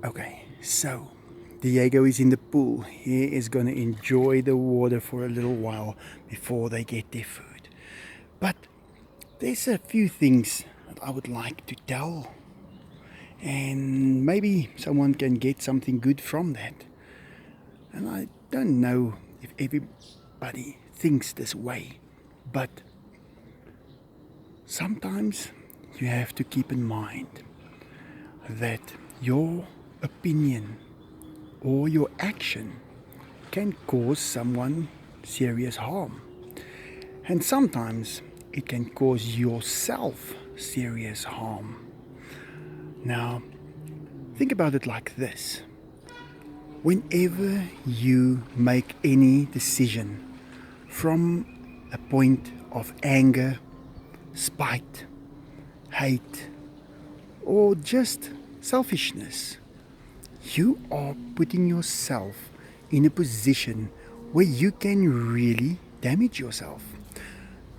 Okay, so Diego is in the pool. He is going to enjoy the water for a little while before they get their food. But there's a few things that I would like to tell, and maybe someone can get something good from that. And I don't know if everybody thinks this way, but sometimes you have to keep in mind that your opinion or your action can cause someone serious harm. And sometimes it can cause yourself serious harm. Now, think about it like this. Whenever you make any decision from a point of anger, spite, hate, or just selfishness, you are putting yourself in a position where you can really damage yourself.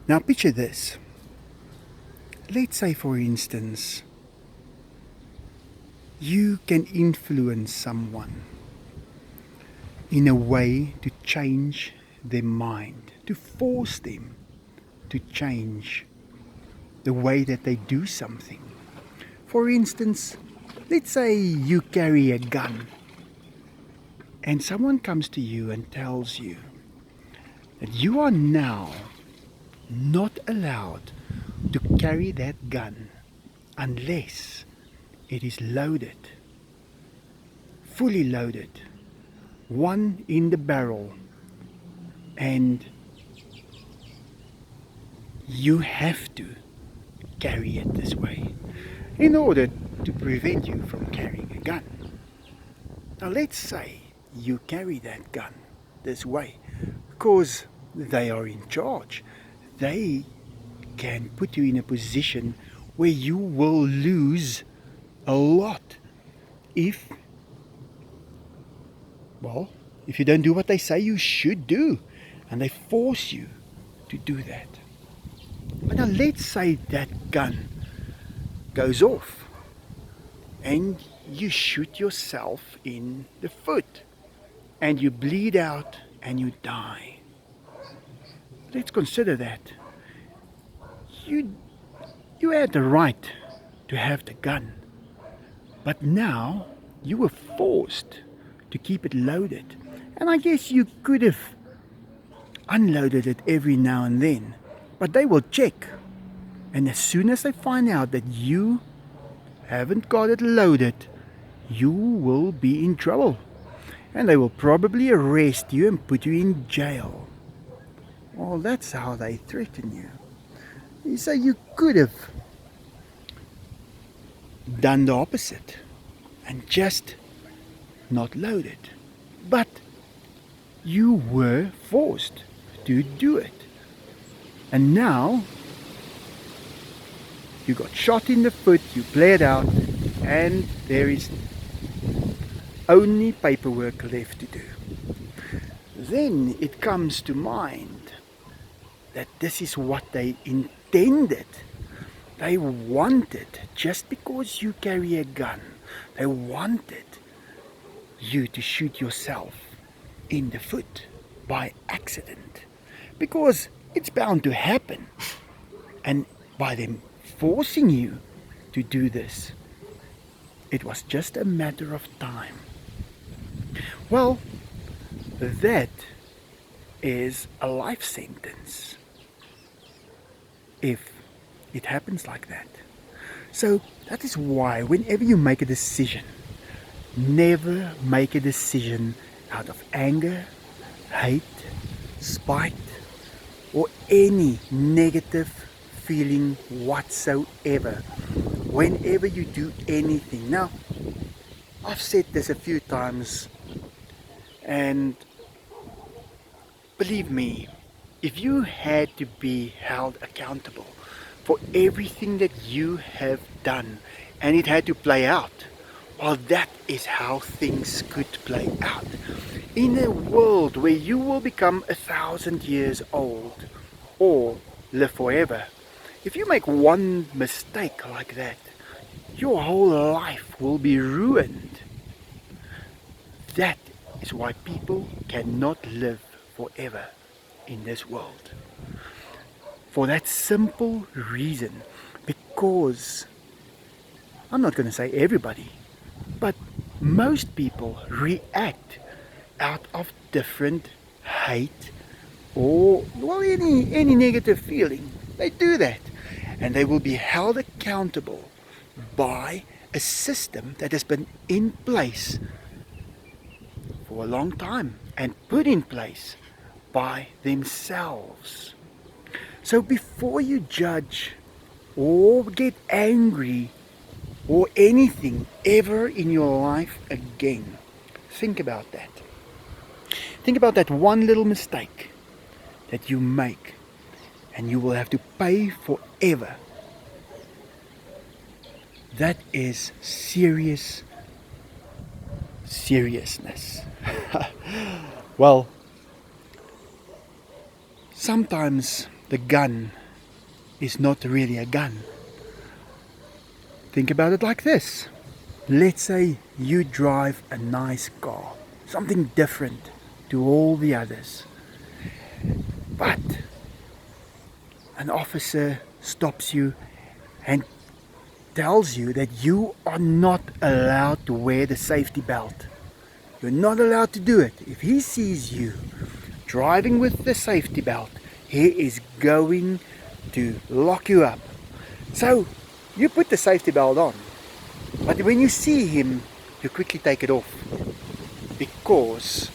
Now picture this. Let's say, for instance, you can influence someone in a way to change their mind, to force them to change the way that they do something. For instance, let's say you carry a gun and someone comes to you and tells you that you are now not allowed to carry that gun unless it is loaded, fully loaded, one in the barrel, and you have to carry it this way in order to prevent you from carrying a gun. Now let's say you carry that gun this way because they are in charge. They can put you in a position where you will lose a lot if you don't do what they say you should do, and they force you to do that. But now let's say that gun goes off and you shoot yourself in the foot and you bleed out and you die. Let's consider that. You had the right to have the gun, but now you were forced to keep it loaded. And I guess you could have unloaded it every now and then, but they will check. And as soon as they find out that you haven't got it loaded, you will be in trouble. And they will probably arrest you and put you in jail. Well, that's how they threaten you. You say you could have done the opposite and just not loaded. But you were forced to do it. And now you got shot in the foot, you bled out, and there is only paperwork left to do. Then it comes to mind that this is what they intended. They wanted, just because you carry a gun, they wanted you to shoot yourself in the foot by accident. Because it's bound to happen. And by them forcing you to do this, it was just a matter of time. Well, that is a life sentence if it happens like that. So that is why whenever you make a decision, never make a decision out of anger, hate, spite, or any negative feeling whatsoever whenever you do anything. Now, I've said this a few times, and believe me, if you had to be held accountable for everything that you have done and it had to play out, well, that is how things could play out. In a world where you will become 1,000 years old or live forever, if you make one mistake like that, your whole life will be ruined. is why people cannot live forever in this world. For that simple reason, because I'm not going to say everybody, but most people react out of different hate or, well, any negative feeling. They do that, and they will be held accountable by a system that has been in place for a long time and put in place by themselves. So before you judge or get angry or anything ever in your life again, think about that. Think about that one little mistake that you make and you will have to pay forever. That is seriousness. Well, sometimes the gun is not really a gun. Think about it like this. Let's say you drive a nice car, something different to all the others. But an officer stops you and tells you that you are not allowed to wear the safety belt. You're not allowed to do it. If he sees you driving with the safety belt, he is going to lock you up. So you put the safety belt on, but when you see him, you quickly take it off because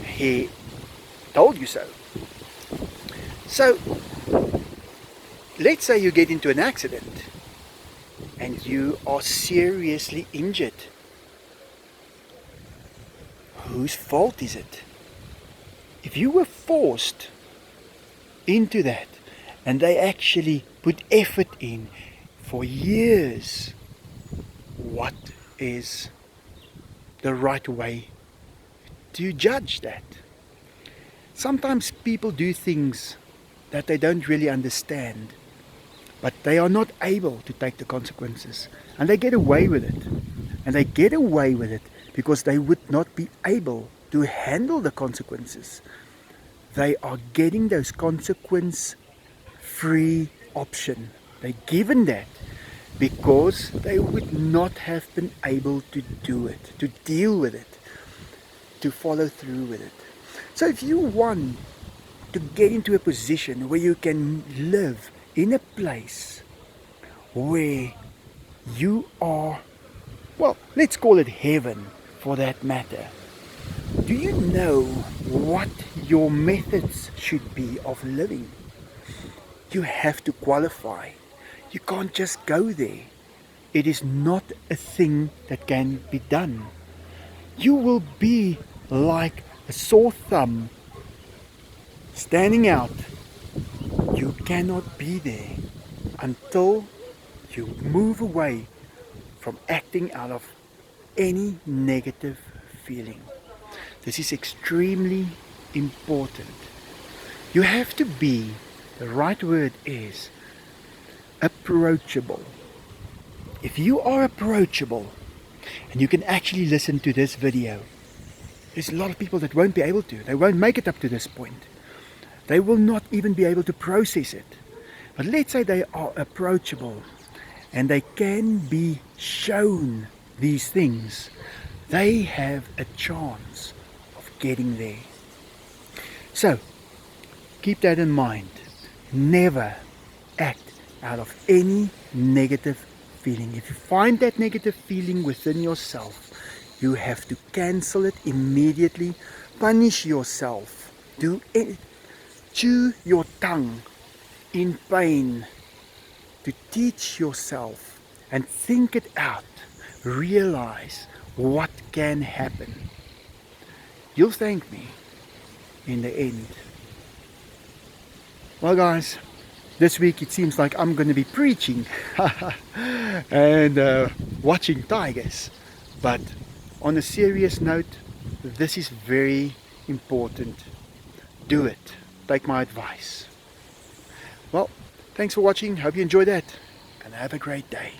he told you so. So let's say you get into an accident and you are seriously injured. Whose fault is it? If you were forced into that and they actually put effort in for years, what is the right way to judge that? Sometimes people do things that they don't really understand, but they are not able to take the consequences, and they get away with it. And they get away with it because they would not be able to handle the consequences. They are getting those consequence-free option. They're given that because they would not have been able to do it, to deal with it, to follow through with it. So if you want to get into a position where you can live in a place where you are, well, let's call it heaven for that matter, do you know what your methods should be of living? You have to qualify. You can't just go there. It is not a thing that can be done. You will be like a sore thumb standing out. You cannot be there until you move away from acting out of any negative feeling. This is extremely important. You have to be, the right word is, approachable. If you are approachable, and you can actually listen to this video, there's a lot of people that won't be able to. They won't make it up to this point. They will not even be able to process it. But let's say they are approachable and they can be shown these things. They have a chance of getting there. So, keep that in mind. Never act out of any negative feeling. If you find that negative feeling within yourself, you have to cancel it immediately. Punish yourself. Chew your tongue in pain to teach yourself and think it out. Realize what can happen. You'll thank me in the end. Well, guys, this week it seems like I'm going to be preaching and watching tigers. But on a serious note, this is very important. Do it. Take my advice. Well, thanks for watching. Hope you enjoyed that. And have a great day.